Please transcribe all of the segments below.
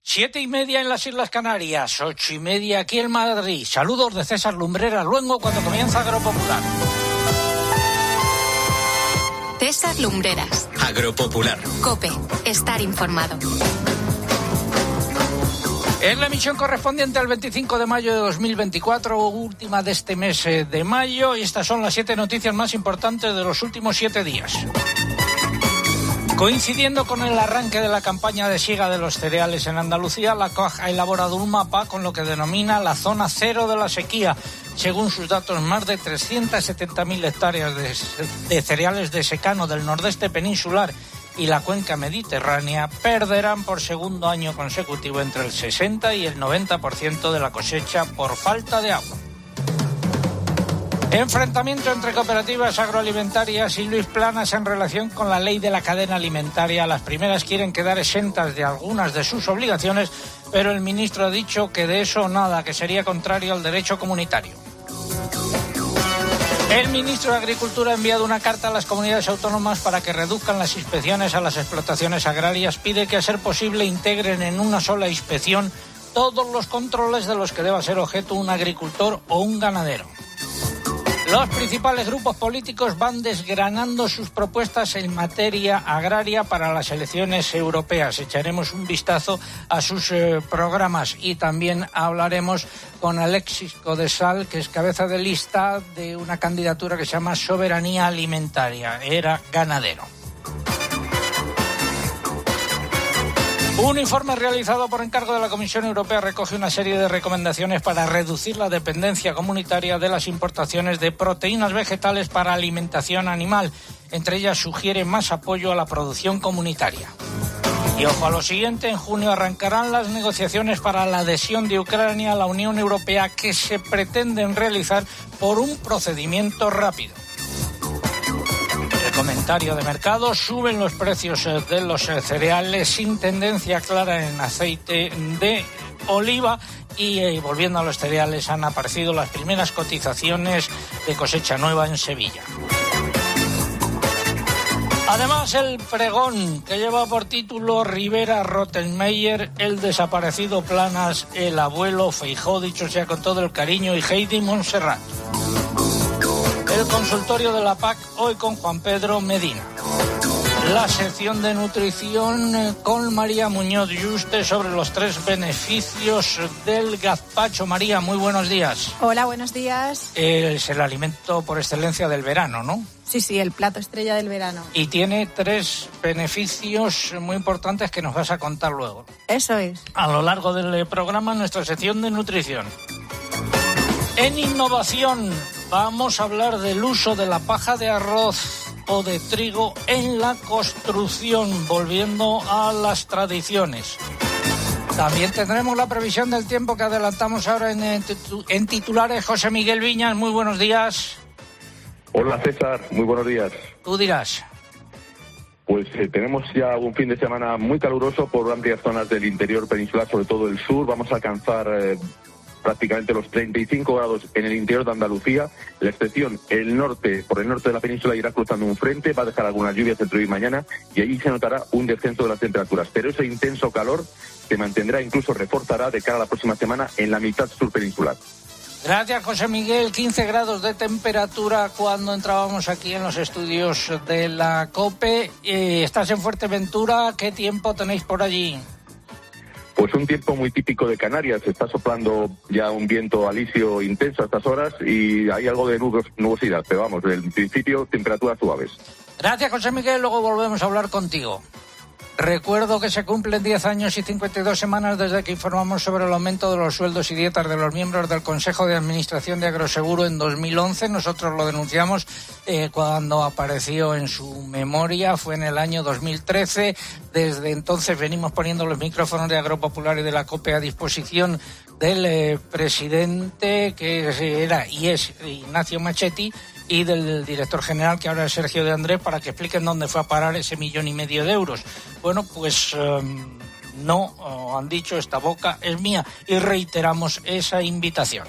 7:30 en las Islas Canarias, 8:30 aquí en Madrid. Saludos de César Lumbreras Luengo cuando comienza Agropopular. César Lumbreras. Agropopular. COPE. Estar informado. Es la emisión correspondiente al 25 de mayo de 2024, última de este mes de mayo, y estas son las 7 noticias más importantes de los últimos 7 días. Coincidiendo con el arranque de la campaña de siega de los cereales en Andalucía, la COAG ha elaborado un mapa con lo que denomina la zona cero de la sequía. Según sus datos, más de 370.000 hectáreas de cereales de secano del nordeste peninsular y la cuenca mediterránea perderán por segundo año consecutivo entre el 60 y el 90% de la cosecha por falta de agua. Enfrentamiento entre cooperativas agroalimentarias y Luis Planas en relación con la ley de la cadena alimentaria. Las primeras quieren quedar exentas de algunas de sus obligaciones, pero el ministro ha dicho que de eso nada, que sería contrario al derecho comunitario. El ministro de Agricultura ha enviado una carta a las comunidades autónomas para que reduzcan las inspecciones a las explotaciones agrarias. Pide que, a ser posible, integren en una sola inspección todos los controles de los que deba ser objeto un agricultor o un ganadero. Los principales grupos políticos van desgranando sus propuestas en materia agraria para las elecciones europeas. Echaremos un vistazo a sus programas y también hablaremos con Alexis Codesal, que es cabeza de lista de una candidatura que se llama Soberanía Alimentaria. Era ganadero. Un informe realizado por encargo de la Comisión Europea recoge una serie de recomendaciones para reducir la dependencia comunitaria de las importaciones de proteínas vegetales para alimentación animal. Entre ellas sugiere más apoyo a la producción comunitaria. Y ojo a lo siguiente, en junio arrancarán las negociaciones para la adhesión de Ucrania a la Unión Europea, que se pretenden realizar por un procedimiento rápido. Comentario de mercado: suben los precios de los cereales sin tendencia clara en aceite de oliva y volviendo a los cereales, han aparecido las primeras cotizaciones de cosecha nueva en Sevilla. Además, el pregón que lleva por título Rivera Rottenmeier, el desaparecido Planas, el abuelo Feijóo, dicho sea con todo el cariño, y Heidi Montserrat. El consultorio de la PAC hoy con Juan Pedro Medina. La sección de nutrición con María Muñoz Yuste sobre los 3 beneficios del gazpacho. María, muy buenos días. Hola, buenos días. Es el alimento por excelencia del verano, ¿no? Sí, el plato estrella del verano. Y tiene 3 beneficios muy importantes que nos vas a contar luego. Eso es. A lo largo del programa, en nuestra sección de nutrición. En innovación vamos a hablar del uso de la paja de arroz o de trigo en la construcción, volviendo a las tradiciones. También tendremos la previsión del tiempo que adelantamos ahora en titulares. José Miguel Viñas, muy buenos días. Hola César, muy buenos días. Tú dirás. Pues tenemos ya un fin de semana muy caluroso por amplias zonas del interior peninsular, sobre todo el sur. Vamos a alcanzar prácticamente los 35 grados en el interior de Andalucía. La excepción, el norte, por el norte de la península irá cruzando un frente, va a dejar algunas lluvias entre hoy y mañana y allí se notará un descenso de las temperaturas. Pero ese intenso calor se mantendrá, incluso reforzará de cara a la próxima semana en la mitad sur peninsular. Gracias, José Miguel. 15 grados de temperatura cuando entrábamos aquí en los estudios de la COPE. Estás en Fuerteventura. ¿Qué tiempo tenéis por allí? Pues un tiempo muy típico de Canarias. Está soplando ya un viento alisio intenso a estas horas y hay algo de nubosidad, pero vamos, en principio temperaturas suaves. Gracias, José Miguel. Luego volvemos a hablar contigo. Recuerdo que se cumplen 10 años y 52 semanas desde que informamos sobre el aumento de los sueldos y dietas de los miembros del Consejo de Administración de Agroseguro en 2011. Nosotros lo denunciamos cuando apareció en su memoria, fue en el año 2013. Desde entonces venimos poniendo los micrófonos de Agropopular y de la COPE a disposición del presidente, que era y es Ignacio Machetti, y del director general, que ahora es Sergio de Andrés, para que expliquen dónde fue a parar ese 1,5 millones de euros. Bueno, pues no, han dicho, esta boca es mía, y reiteramos esa invitación.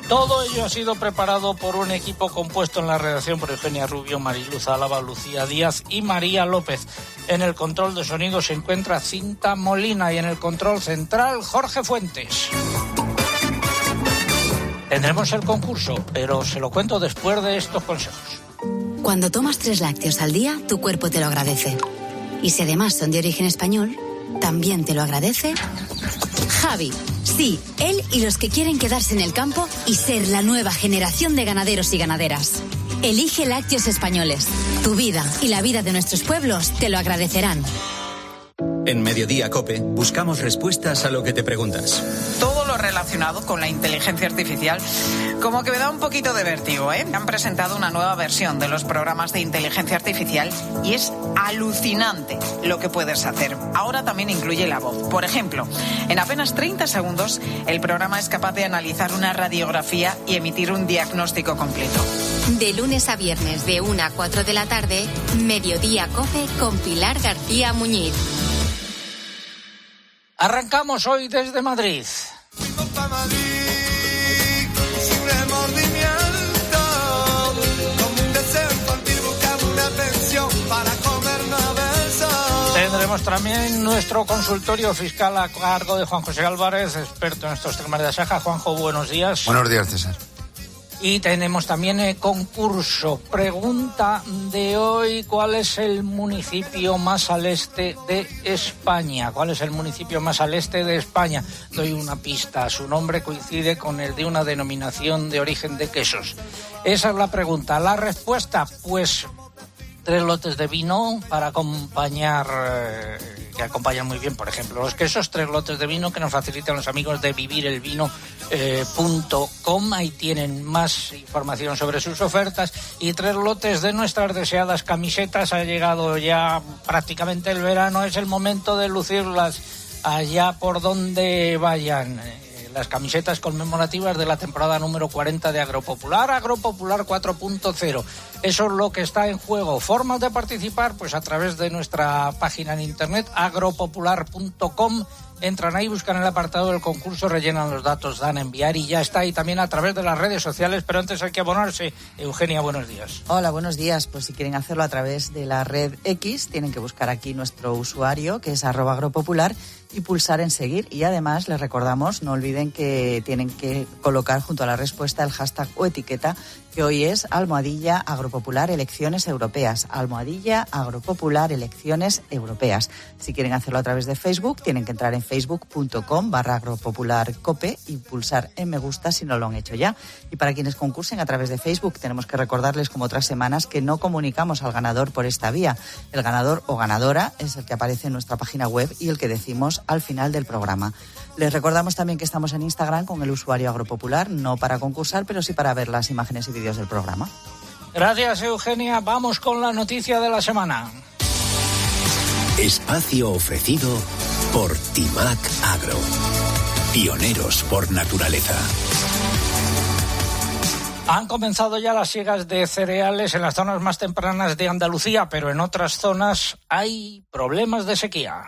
Todo ello ha sido preparado por un equipo compuesto en la redacción por Eugenia Rubio, Mariluz Álava, Lucía Díaz y María López. En el control de sonido se encuentra Cinta Molina y en el control central Jorge Fuentes. Tendremos el concurso, pero se lo cuento después de estos consejos. Cuando tomas 3 lácteos al día, tu cuerpo te lo agradece. Y si además son de origen español, también te lo agradece Javi. Sí, él y los que quieren quedarse en el campo y ser la nueva generación de ganaderos y ganaderas. Elige lácteos españoles. Tu vida y la vida de nuestros pueblos te lo agradecerán. En Mediodía COPE buscamos respuestas a lo que te preguntas. Todo lo relacionado con la inteligencia artificial como que me da un poquito de vértigo, ¿eh? Han presentado una nueva versión de los programas de inteligencia artificial y es alucinante lo que puedes hacer. Ahora también incluye la voz. Por ejemplo, en apenas 30 segundos el programa es capaz de analizar una radiografía y emitir un diagnóstico completo. De lunes a viernes de 1 a 4 de la tarde, Mediodía COPE con Pilar García Muñiz. Arrancamos hoy desde Madrid. Tendremos también nuestro consultorio fiscal a cargo de Juan José Álvarez, experto en estos temas de Asaja. Juanjo, buenos días. Buenos días, César. Y tenemos también el concurso. Pregunta de hoy: ¿cuál es el municipio más al este de España? ¿Cuál es el municipio más al este de España? Doy una pista. Su nombre coincide con el de una denominación de origen de quesos. Esa es la pregunta. La respuesta, pues 3 lotes de vino para acompañar, que acompañan muy bien, por ejemplo, los quesos. 3 lotes de vino que nos facilitan los amigos de vivirelvino.com. Ahí tienen más información sobre sus ofertas. Y 3 lotes de nuestras deseadas camisetas. Ha llegado ya prácticamente el verano. Es el momento de lucirlas allá por donde vayan. Las camisetas conmemorativas de la temporada número 40 de Agropopular, Agropopular 4.0. Eso es lo que está en juego. Formas de participar, pues a través de nuestra página en internet, agropopular.com. Entran ahí, buscan el apartado del concurso, rellenan los datos, dan a enviar y ya está. Y también a través de las redes sociales, pero antes hay que abonarse. Eugenia, buenos días. Hola, buenos días. Pues si quieren hacerlo a través de la red X, tienen que buscar aquí nuestro usuario, que es @agropopular, y pulsar en seguir. Y además les recordamos, no olviden que tienen que colocar junto a la respuesta el hashtag o etiqueta, que hoy es @agropopular elecciones europeas. @agropopular elecciones europeas. Si quieren hacerlo a través de Facebook, tienen que entrar en facebook.com/agropopularcope y pulsar en me gusta si no lo han hecho ya. Y para quienes concursen a través de Facebook, tenemos que recordarles, como otras semanas, que no comunicamos al ganador por esta vía. El ganador o ganadora es el que aparece en nuestra página web y el que decimos al final del programa. Les recordamos también que estamos en Instagram con el usuario Agropopular, no para concursar, pero sí para ver las imágenes y vídeos del programa. Gracias, Eugenia. Vamos con la noticia de la semana. Espacio ofrecido por Timac Agro. Pioneros por naturaleza. Han comenzado ya las siegas de cereales en las zonas más tempranas de Andalucía, pero en otras zonas hay problemas de sequía.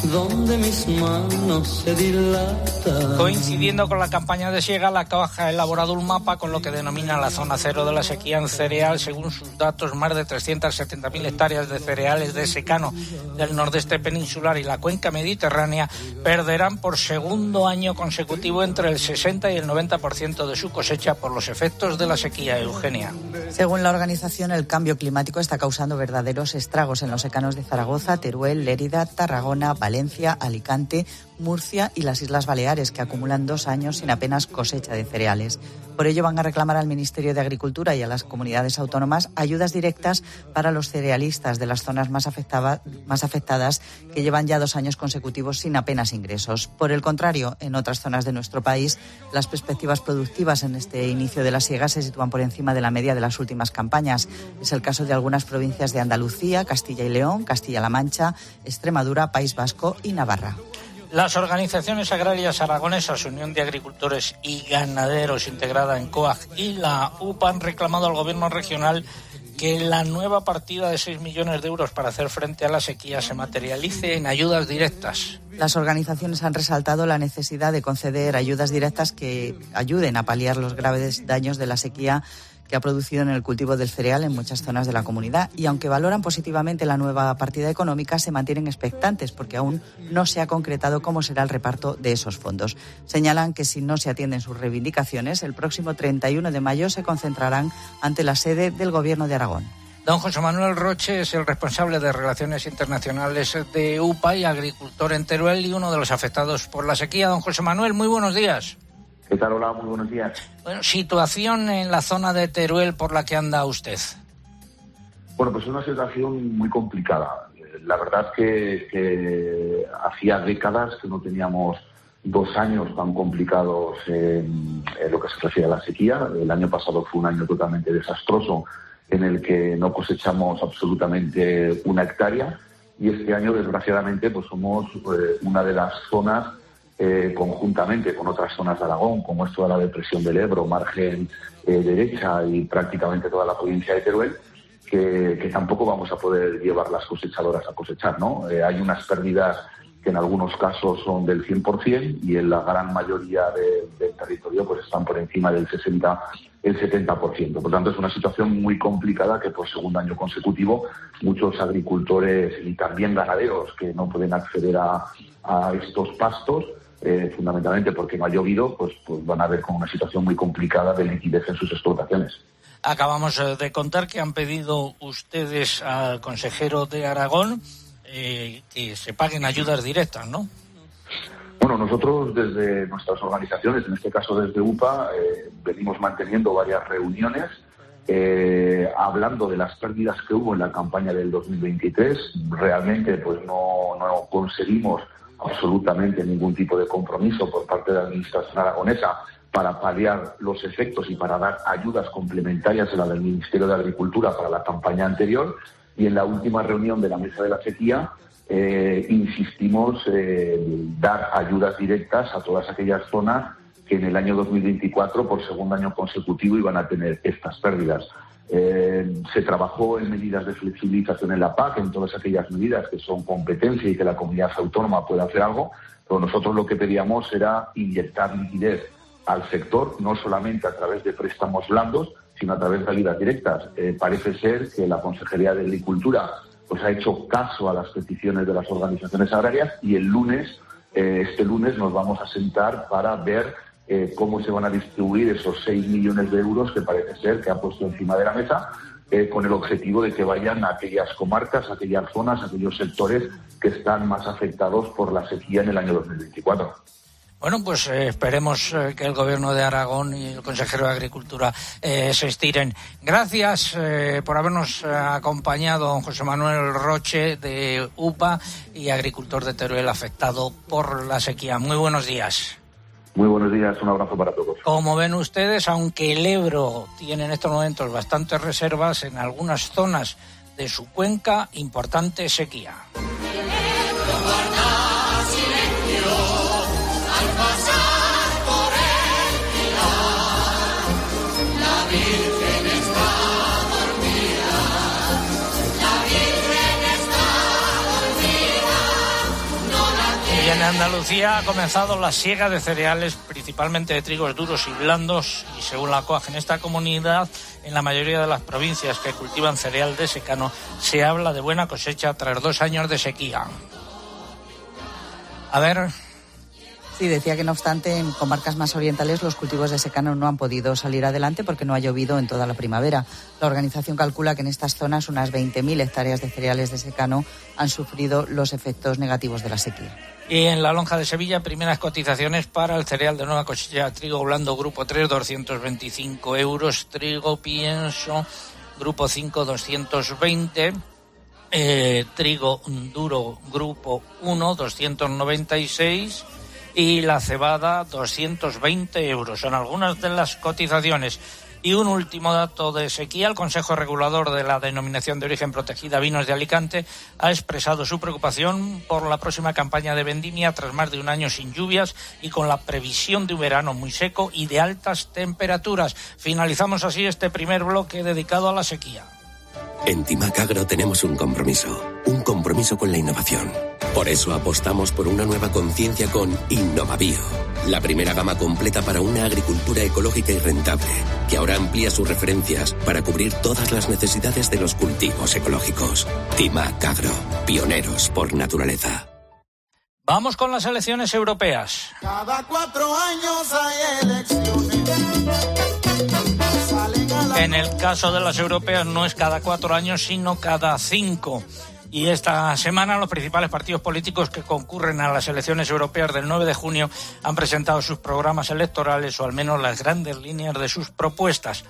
Donde mis manos se dilatan. Coincidiendo con la campaña de siega, la Caja ha elaborado un mapa con lo que denomina la zona cero de la sequía en cereal. Según sus datos, más de 370.000 hectáreas de cereales de secano del nordeste peninsular y la cuenca mediterránea perderán por segundo año consecutivo entre el 60 y el 90% de su cosecha por los efectos de la sequía. Eugenia. Según la organización, el cambio climático está causando verdaderos estragos en los secanos de Zaragoza, Teruel, Lérida, Tarragona, Valencia, Alicante, Murcia y las Islas Baleares, que acumulan 2 años sin apenas cosecha de cereales. Por ello van a reclamar al Ministerio de Agricultura y a las comunidades autónomas ayudas directas para los cerealistas de las zonas más afectadas, que llevan ya 2 años consecutivos sin apenas ingresos. Por el contrario, en otras zonas de nuestro país, las perspectivas productivas en este inicio de la siega se sitúan por encima de la media de las últimas campañas. Es el caso de algunas provincias de Andalucía, Castilla y León, Castilla-La Mancha, Extremadura, País Vasco y Navarra. Las organizaciones agrarias aragonesas, Unión de Agricultores y Ganaderos, integrada en COAG, y la UPA han reclamado al gobierno regional que la nueva partida de 6 millones de euros para hacer frente a la sequía se materialice en ayudas directas. Las organizaciones han resaltado la necesidad de conceder ayudas directas que ayuden a paliar los graves daños de la sequía que ha producido en el cultivo del cereal en muchas zonas de la comunidad. Y aunque valoran positivamente la nueva partida económica, se mantienen expectantes porque aún no se ha concretado cómo será el reparto de esos fondos. Señalan que si no se atienden sus reivindicaciones, el próximo 31 de mayo se concentrarán ante la sede del Gobierno de Aragón. Don José Manuel Roche es el responsable de Relaciones Internacionales de UPA y agricultor en Teruel y uno de los afectados por la sequía. Don José Manuel, muy buenos días. ¿Qué tal? Hola, muy buenos días. Bueno, situación en la zona de Teruel por la que anda usted. Bueno, pues es una situación muy complicada. La verdad que hacía décadas que no teníamos 2 años tan complicados en lo que se refiere a la sequía. El año pasado fue un año totalmente desastroso en el que no cosechamos absolutamente 1 hectárea y este año, desgraciadamente, pues somos una de las zonas conjuntamente con otras zonas de Aragón, como es toda la depresión del Ebro, margen derecha y prácticamente toda la provincia de Teruel, que tampoco vamos a poder llevar las cosechadoras a cosechar, ¿no? Hay unas pérdidas que en algunos casos son del 100% y en la gran mayoría del territorio pues están por encima del 60%, el 70%. Por tanto, es una situación muy complicada que por segundo año consecutivo muchos agricultores y también ganaderos que no pueden acceder a estos pastos, fundamentalmente porque no ha llovido, pues van a ver con una situación muy complicada de liquidez en sus explotaciones. Acabamos de contar que han pedido ustedes al consejero de Aragón que se paguen ayudas directas, ¿no? Bueno, nosotros desde nuestras organizaciones, en este caso desde UPA, venimos manteniendo varias reuniones hablando de las pérdidas que hubo en la campaña del 2023. Realmente pues no conseguimos absolutamente ningún tipo de compromiso por parte de la Administración aragonesa para paliar los efectos y para dar ayudas complementarias a la del Ministerio de Agricultura para la campaña anterior. Y en la última reunión de la Mesa de la Sequía insistimos en dar ayudas directas a todas aquellas zonas que en el año 2024, por segundo año consecutivo, iban a tener estas pérdidas. Se trabajó en medidas de flexibilización en la PAC, en todas aquellas medidas que son competencia y que la comunidad autónoma puede hacer algo, pero nosotros lo que pedíamos era inyectar liquidez al sector, no solamente a través de préstamos blandos, sino a través de ayudas directas. Parece ser que la Consejería de Agricultura pues ha hecho caso a las peticiones de las organizaciones agrarias y este lunes nos vamos a sentar para ver cómo se van a distribuir esos 6 millones de euros que parece ser que ha puesto encima de la mesa, con el objetivo de que vayan a aquellas comarcas, a aquellas zonas, a aquellos sectores que están más afectados por la sequía en el año 2024. Bueno, pues esperemos que el Gobierno de Aragón y el consejero de Agricultura se estiren. Gracias por habernos acompañado, don José Manuel Roche, de UPA y agricultor de Teruel afectado por la sequía. Muy buenos días. Muy buenos días, un abrazo para todos. Como ven ustedes, aunque el Ebro tiene en estos momentos bastantes reservas, en algunas zonas de su cuenca, importante sequía. Y en Andalucía ha comenzado la siega de cereales, principalmente de trigos duros y blandos, y según la COAG en esta comunidad, en la mayoría de las provincias que cultivan cereal de secano, se habla de buena cosecha tras 2 años de sequía. A ver. Sí, decía que no obstante en comarcas más orientales los cultivos de secano no han podido salir adelante porque no ha llovido en toda la primavera. La organización calcula que en estas zonas unas 20.000 hectáreas de cereales de secano han sufrido los efectos negativos de la sequía. Y en la lonja de Sevilla, primeras cotizaciones para el cereal de nueva cosecha, trigo blando grupo 3, 225 euros, trigo pienso grupo 5, 220, trigo duro grupo 1, 296 y la cebada 220 euros. Son algunas de las cotizaciones. Y un último dato de sequía: el Consejo Regulador de la Denominación de Origen Protegida Vinos de Alicante ha expresado su preocupación por la próxima campaña de vendimia tras más de un año sin lluvias y con la previsión de un verano muy seco y de altas temperaturas. Finalizamos así este primer bloque dedicado a la sequía. En Timac Agro tenemos un compromiso con la innovación. Por eso apostamos por una nueva conciencia con InnovaBio, la primera gama completa para una agricultura ecológica y rentable, que ahora amplía sus referencias para cubrir todas las necesidades de los cultivos ecológicos. Timac Agro, pioneros por naturaleza. Vamos con las elecciones europeas. Cada 4 años hay elecciones. En el caso de las europeas no es cada 4 años, sino cada 5. Y esta semana los principales partidos políticos que concurren a las elecciones europeas del 9 de junio han presentado sus programas electorales o al menos las grandes líneas de sus propuestas.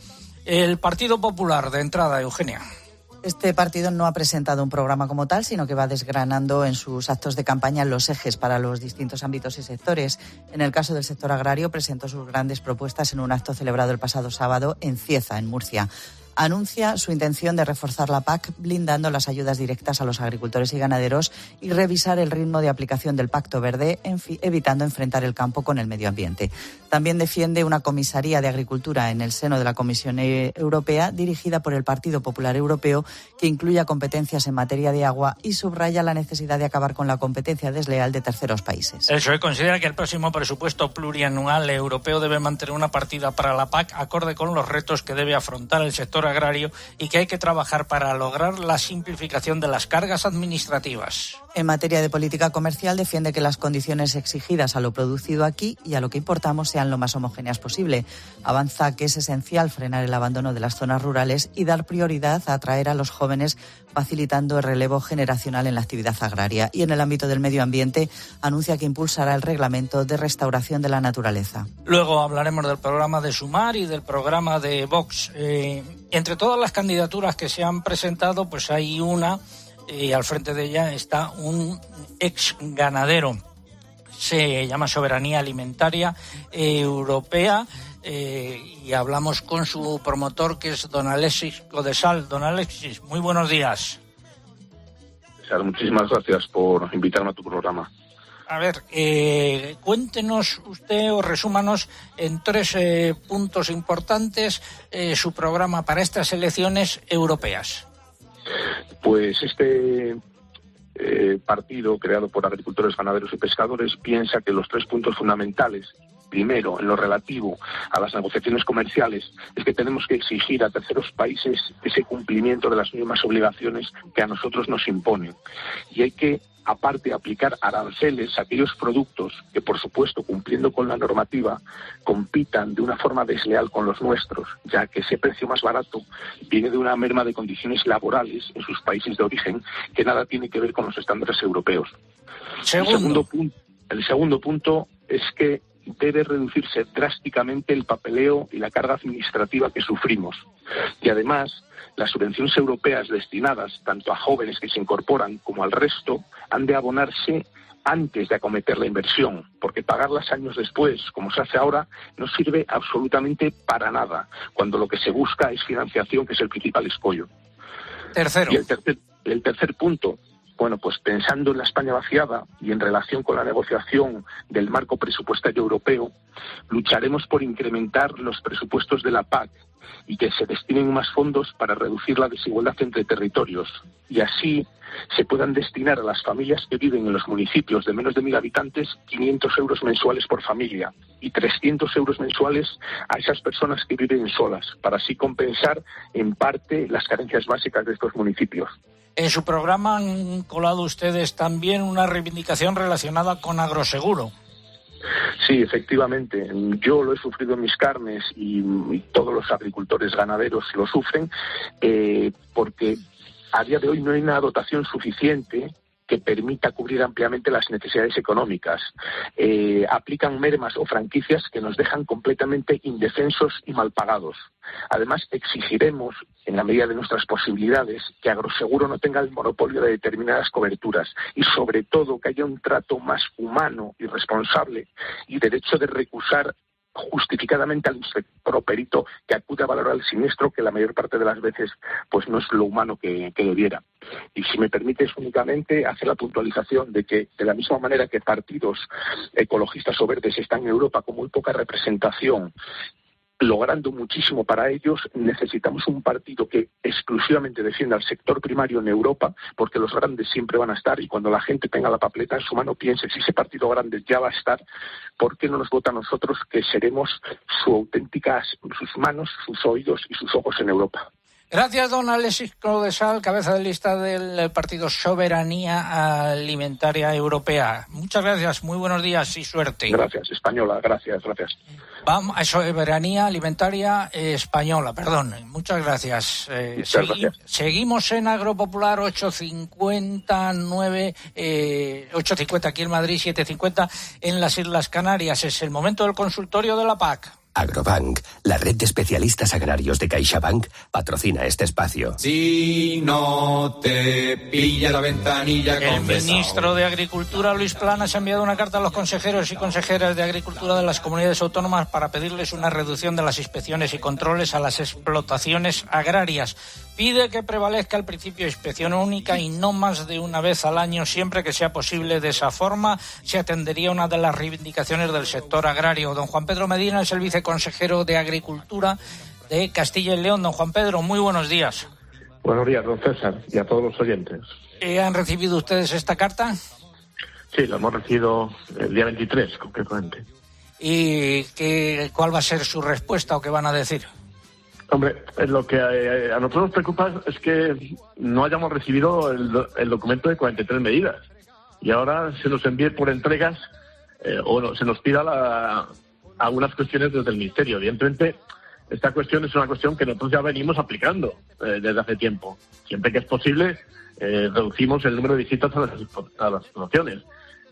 El Partido Popular, de entrada, Eugenia. Este partido no ha presentado un programa como tal, sino que va desgranando en sus actos de campaña los ejes para los distintos ámbitos y sectores. En el caso del sector agrario, presentó sus grandes propuestas en un acto celebrado el pasado sábado en Cieza, en Murcia. Anuncia su intención de reforzar la PAC, blindando las ayudas directas a los agricultores y ganaderos y revisar el ritmo de aplicación del Pacto Verde, evitando enfrentar el campo con el medio ambiente. También defiende una comisaría de Agricultura en el seno de la Comisión Europea, dirigida por el Partido Popular Europeo, que incluya competencias en materia de agua y subraya la necesidad de acabar con la competencia desleal de terceros países. El PSOE considera que el próximo presupuesto plurianual europeo debe mantener una partida para la PAC acorde con los retos que debe afrontar el sector agrario y que hay que trabajar para lograr la simplificación de las cargas administrativas. En materia de política comercial, defiende que las condiciones exigidas a lo producido aquí y a lo que importamos sean lo más homogéneas posible. Avanza que es esencial frenar el abandono de las zonas rurales y dar prioridad a atraer a los jóvenes, facilitando el relevo generacional en la actividad agraria. Y en el ámbito del medio ambiente, anuncia que impulsará el reglamento de restauración de la naturaleza. Luego hablaremos del programa de Sumar y del programa de Vox. Entre todas las candidaturas que se han presentado, pues hay una, y al frente de ella está un ex ganadero. Se llama Soberanía Alimentaria Europea, y hablamos con su promotor, que es don Alexis Codesal. Don Alexis, muy buenos días. Muchísimas gracias por invitarme a tu programa. A ver, cuéntenos usted o resúmanos en 3 puntos importantes su programa para estas elecciones europeas. Pues este partido, creado por agricultores, ganaderos y pescadores, piensa que los 3 puntos fundamentales, primero, en lo relativo a las negociaciones comerciales, es que tenemos que exigir a terceros países ese cumplimiento de las mismas obligaciones que a nosotros nos imponen. Y hay que, aparte, aplicar aranceles a aquellos productos que, por supuesto, cumpliendo con la normativa, compitan de una forma desleal con los nuestros, ya que ese precio más barato viene de una merma de condiciones laborales en sus países de origen que nada tiene que ver con los estándares europeos. El segundo punto es que debe reducirse drásticamente el papeleo y la carga administrativa que sufrimos. Y además, las subvenciones europeas destinadas tanto a jóvenes que se incorporan como al resto han de abonarse antes de acometer la inversión, porque pagarlas años después, como se hace ahora, no sirve absolutamente para nada, cuando lo que se busca es financiación, que es el principal escollo. Tercero. Y el tercer punto, bueno, pues pensando en la España vaciada y en relación con la negociación del marco presupuestario europeo, lucharemos por incrementar los presupuestos de la PAC y que se destinen más fondos para reducir la desigualdad entre territorios y así se puedan destinar a las familias que viven en los municipios de menos de 1.000 habitantes 500 euros mensuales por familia y 300 euros mensuales a esas personas que viven solas, para así compensar en parte las carencias básicas de estos municipios. En su programa han colado ustedes también una reivindicación relacionada con agroseguro. Sí, efectivamente. Yo lo he sufrido en mis carnes y todos los agricultores ganaderos lo sufren porque a día de hoy no hay una dotación suficiente que permita cubrir ampliamente las necesidades económicas. Aplican mermas o franquicias que nos dejan completamente indefensos y mal pagados. Además, exigiremos, en la medida de nuestras posibilidades, que Agroseguro no tenga el monopolio de determinadas coberturas y, sobre todo, que haya un trato más humano y responsable y derecho de recusar justificadamente al inspector o perito que acude a valorar el siniestro, que la mayor parte de las veces pues no es lo humano que debiera. Y si me permites únicamente hacer la puntualización de que, de la misma manera que partidos ecologistas o verdes están en Europa con muy poca representación, logrando muchísimo para ellos. Necesitamos un partido que exclusivamente defienda al sector primario en Europa, porque los grandes siempre van a estar, y cuando la gente tenga la papeleta en su mano piense, si ese partido grande ya va a estar, ¿por qué no nos vota a nosotros, que seremos sus manos, sus oídos y sus ojos en Europa? Gracias, don Alexis Codesal, cabeza de lista del partido Soberanía Alimentaria Europea. Muchas gracias, muy buenos días y suerte. Gracias, española, gracias. Vamos, Soberanía Alimentaria Española, perdón. Muchas gracias. Gracias. Seguimos en Agropopular 8.50 aquí en Madrid, 7.50 en las Islas Canarias. Es el momento del consultorio de la PAC. Agrobank, la red de especialistas agrarios de CaixaBank, patrocina este espacio. Si no te pilla la ventanilla El ministro de Agricultura, Luis Planas, ha enviado una carta a los consejeros y consejeras de Agricultura de las comunidades autónomas para pedirles una reducción de las inspecciones y controles a las explotaciones agrarias. Pide que prevalezca el principio de inspección única y no más de una vez al año, siempre que sea posible. De esa forma se atendería una de las reivindicaciones del sector agrario. Don Juan Pedro Medina es el viceconsejero de Agricultura de Castilla y León. Don Juan Pedro, muy buenos días. Buenos días, don César, y a todos los oyentes. ¿Han recibido ustedes esta carta? Sí, la hemos recibido el día 23, concretamente. ¿Y cuál va a ser su respuesta o qué van a decir? Hombre, lo que a nosotros nos preocupa es que no hayamos recibido el documento de 43 medidas y ahora se nos envíe por entregas o se nos pida algunas cuestiones desde el Ministerio. Evidentemente, esta cuestión es una cuestión que nosotros ya venimos aplicando desde hace tiempo. Siempre que es posible, reducimos el número de visitas a las explotaciones.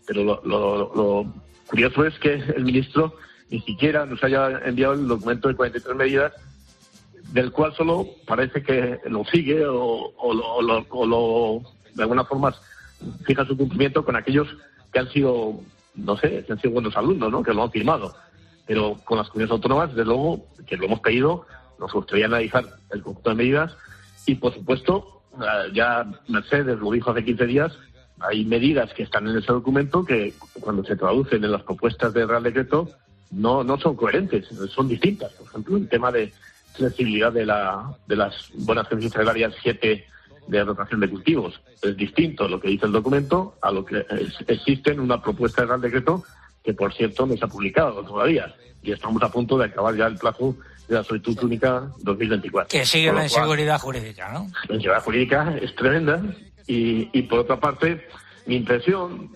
Pero lo curioso es que el ministro ni siquiera nos haya enviado el documento de 43 medidas, del cual solo parece que lo sigue o de alguna forma fija su cumplimiento con aquellos que han sido, no sé, que han sido buenos alumnos, ¿no?, que lo han firmado. Pero con las comunidades autónomas, desde luego, que lo hemos pedido, nos gustaría analizar el conjunto de medidas y, por supuesto, ya Mercedes lo dijo hace 15 días, hay medidas que están en ese documento que cuando se traducen en las propuestas de Real Decreto no son coherentes, son distintas. Por ejemplo, el tema de flexibilidad de las buenas gerencias agrarias 7 de rotación de cultivos. Es distinto lo que dice el documento a lo que existe en una propuesta de Real Decreto que, por cierto, no se ha publicado todavía. Y estamos a punto de acabar ya el plazo de la solicitud única 2024. Que sigue la inseguridad jurídica, ¿no? La inseguridad jurídica es tremenda y por otra parte, mi impresión,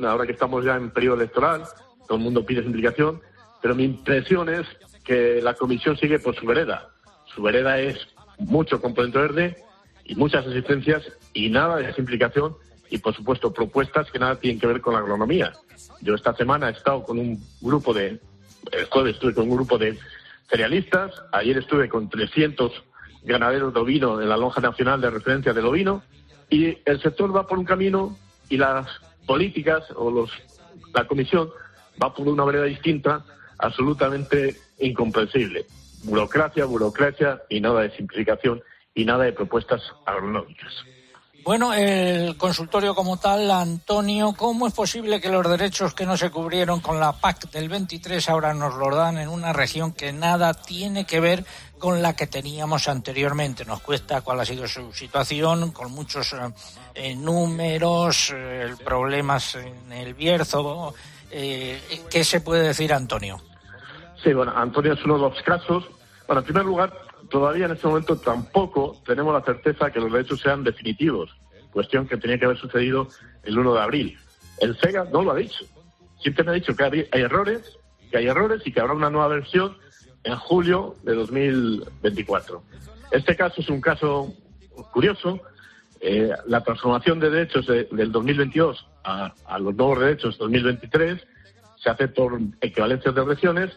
ahora que estamos ya en periodo electoral, todo el mundo pide simplificación, pero mi impresión es que la Comisión sigue por su vereda. Su vereda es mucho componente verde y muchas exigencias y nada de simplificación y, por supuesto, propuestas que nada tienen que ver con la agronomía. Yo esta semana he estado con el jueves estuve con un grupo de cerealistas, ayer estuve con 300 ganaderos de ovino en la lonja nacional de referencia del ovino y el sector va por un camino y las políticas la Comisión va por una vereda distinta, absolutamente incomprensible. Burocracia y nada de simplificación y nada de propuestas agronómicas. Bueno, el consultorio como tal, Antonio, ¿cómo es posible que los derechos que no se cubrieron con la PAC del 23 ahora nos los dan en una región que nada tiene que ver con la que teníamos anteriormente? Nos cuesta cuál ha sido su situación, con muchos números, problemas en el Bierzo. ¿Qué se puede decir, Antonio? Sí, bueno, Antonio es uno de los casos. Bueno, en primer lugar, todavía en este momento tampoco tenemos la certeza que los derechos sean definitivos, cuestión que tenía que haber sucedido el 1 de abril. El SEGA no lo ha dicho. Siempre me ha dicho que hay errores y que habrá una nueva versión en julio de 2024. Este caso es un caso curioso. La transformación de derechos del 2022 a los nuevos derechos 2023 se hace por equivalencias de regiones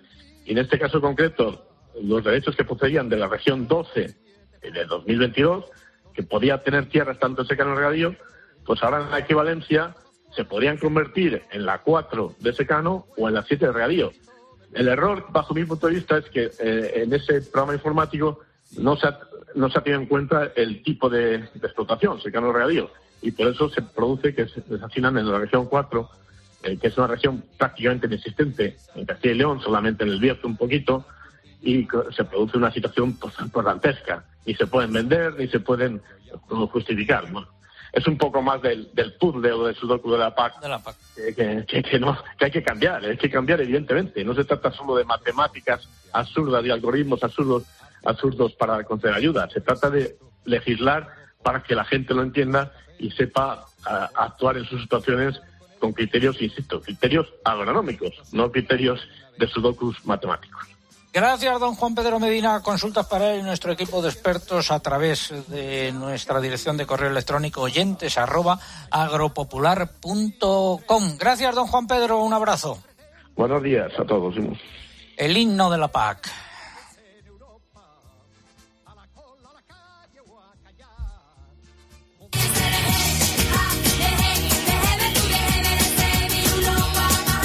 y en este caso concreto los derechos que procedían de la región 12 de 2022, que podía tener tierras tanto secano y regadío, pues ahora en la equivalencia se podrían convertir en la 4 de secano o en la 7 de regadío. El error, bajo mi punto de vista, es que en ese programa informático no se ha tenido en cuenta el tipo de explotación, secano y regadío, y por eso se produce que se asignan en la región 4, que es una región prácticamente inexistente en Castilla y León, solamente en el Bierzo un poquito, y se produce una situación pues dantesca. Ni se pueden vender, ni se pueden justificar. Bueno, es un poco más del puzzle o del sudoku de la PAC, que hay que cambiar. Hay que cambiar, evidentemente. No se trata solo de matemáticas absurdas y algoritmos absurdos para conceder ayuda. Se trata de legislar para que la gente lo entienda y sepa actuar en sus situaciones con criterios, insisto, criterios agronómicos, no criterios de sudokus matemáticos. Gracias, don Juan Pedro Medina. Consultas para él y nuestro equipo de expertos a través de nuestra dirección de correo electrónico oyentes@agropopular.com. Gracias, don Juan Pedro. Un abrazo. Buenos días a todos. El himno de la PAC.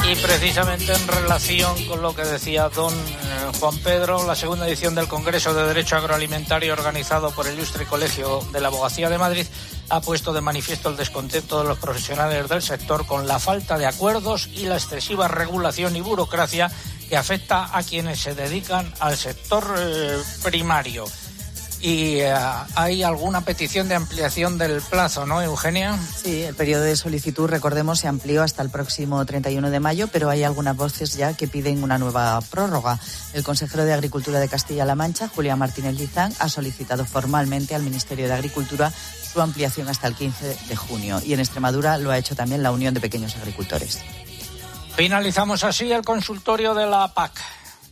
Y precisamente en relación con lo que decía don Juan Pedro, la segunda edición del Congreso de Derecho Agroalimentario organizado por el Ilustre Colegio de la Abogacía de Madrid ha puesto de manifiesto el descontento de los profesionales del sector con la falta de acuerdos y la excesiva regulación y burocracia que afecta a quienes se dedican al sector primario. Y hay alguna petición de ampliación del plazo, ¿no, Eugenia? Sí, el periodo de solicitud, recordemos, se amplió hasta el próximo 31 de mayo, pero hay algunas voces ya que piden una nueva prórroga. El consejero de Agricultura de Castilla-La Mancha, Julián Martínez Lizán, ha solicitado formalmente al Ministerio de Agricultura su ampliación hasta el 15 de junio. Y en Extremadura lo ha hecho también la Unión de Pequeños Agricultores. Finalizamos así el consultorio de la PAC.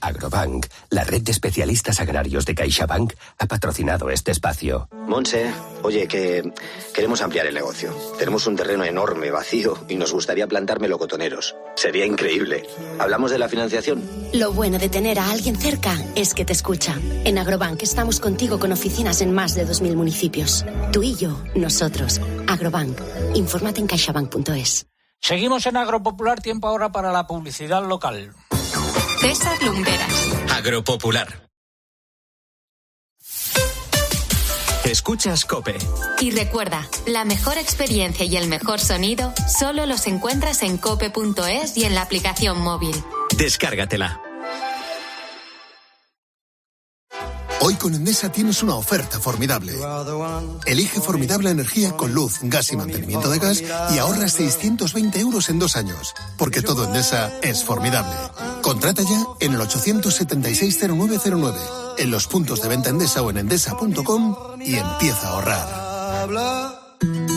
Agrobank, la red de especialistas agrarios de CaixaBank, ha patrocinado este espacio. Montse, oye, que queremos ampliar el negocio. Tenemos un terreno enorme, vacío, y nos gustaría plantar melocotoneros. Sería increíble. ¿Hablamos de la financiación? Lo bueno de tener a alguien cerca es que te escucha. En Agrobank estamos contigo con oficinas en más de 2.000 municipios. Tú y yo, nosotros. Agrobank. Infórmate en caixabank.es. Seguimos en Agropopular, tiempo ahora para la publicidad local. César Lumberas. Agropopular. Escuchas COPE. Y recuerda, la mejor experiencia y el mejor sonido solo los encuentras en cope.es y en la aplicación móvil. Descárgatela. Hoy con Endesa tienes una oferta formidable. Elige formidable energía con luz, gas y mantenimiento de gas y ahorras 620 euros en 2 años. Porque todo Endesa es formidable. Contrata ya en el 876-0909, en los puntos de venta Endesa o en endesa.com y empieza a ahorrar.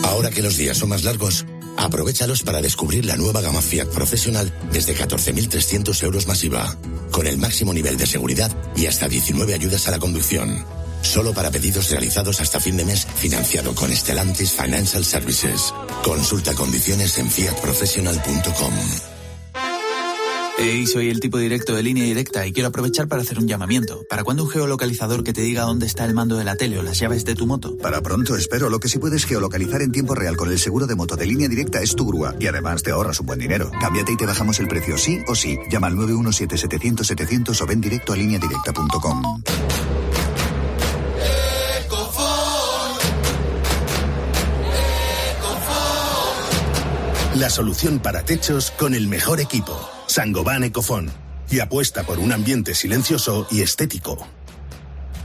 Ahora que los días son más largos, aprovéchalos para descubrir la nueva gama Fiat Professional desde 14.300 euros más IVA, con el máximo nivel de seguridad y hasta 19 ayudas a la conducción. Solo para pedidos realizados hasta fin de mes, financiado con Stellantis Financial Services. Consulta condiciones en fiatprofessional.com. Hey, soy el tipo directo de Línea Directa y quiero aprovechar para hacer un llamamiento. ¿Para cuándo un geolocalizador que te diga dónde está el mando de la tele o las llaves de tu moto? Para pronto, espero. Lo que sí puedes geolocalizar en tiempo real con el seguro de moto de Línea Directa es tu grúa. Y además te ahorras un buen dinero. Cámbiate y te bajamos el precio sí o sí. Llama al 917-700-700 o ven directo a lineadirecta.com. La solución para techos con el mejor equipo. Saint-Gobain Ecofon. Y apuesta por un ambiente silencioso y estético.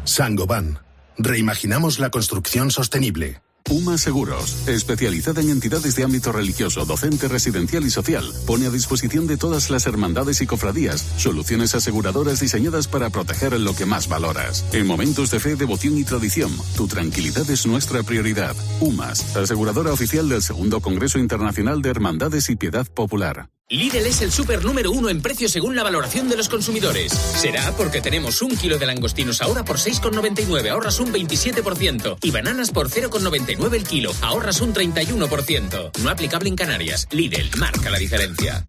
Saint-Gobain. Reimaginamos la construcción sostenible. UMA Seguros, especializada en entidades de ámbito religioso, docente, residencial y social, pone a disposición de todas las hermandades y cofradías soluciones aseguradoras diseñadas para proteger lo que más valoras. En momentos de fe, devoción y tradición, tu tranquilidad es nuestra prioridad. UMAS, aseguradora oficial del Segundo Congreso Internacional de Hermandades y Piedad Popular. Lidl es el súper número 1 en precio según la valoración de los consumidores. Será porque tenemos 1 kilo de langostinos ahora por 6,99, ahorras un 27%. Y bananas por 0,99 el kilo, ahorras un 31%. No aplicable en Canarias. Lidl, marca la diferencia.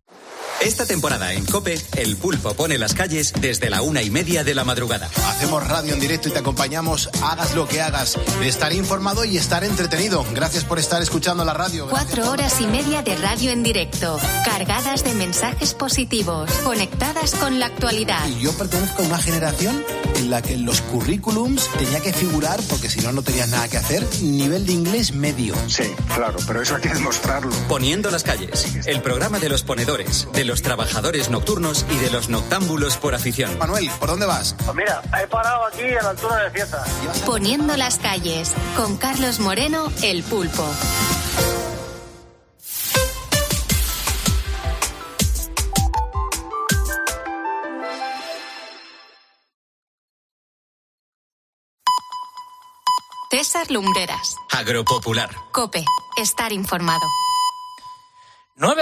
Esta temporada en COPE, el pulpo pone las calles desde la 1:30 de la madrugada. Hacemos radio en directo y te acompañamos, hagas lo que hagas. Estar informado y estar entretenido. Gracias por estar escuchando la radio. 4 horas y media de radio en directo, cargadas de mensajes positivos, conectadas con la actualidad. Y yo pertenezco a una generación en la que en los currículums tenía que figurar, porque si no, no tenías nada que hacer, nivel de inglés medio. Sí, claro, pero eso hay que demostrarlo. Poniendo las calles, el programa de los ponedores, de los trabajadores nocturnos y de los noctámbulos por afición. Manuel, ¿por dónde vas? Pues mira, he parado aquí a la altura de Cieza. Poniendo las calles, con Carlos Moreno, el Pulpo. César Lumbreras. Agropopular. COPE. Estar informado.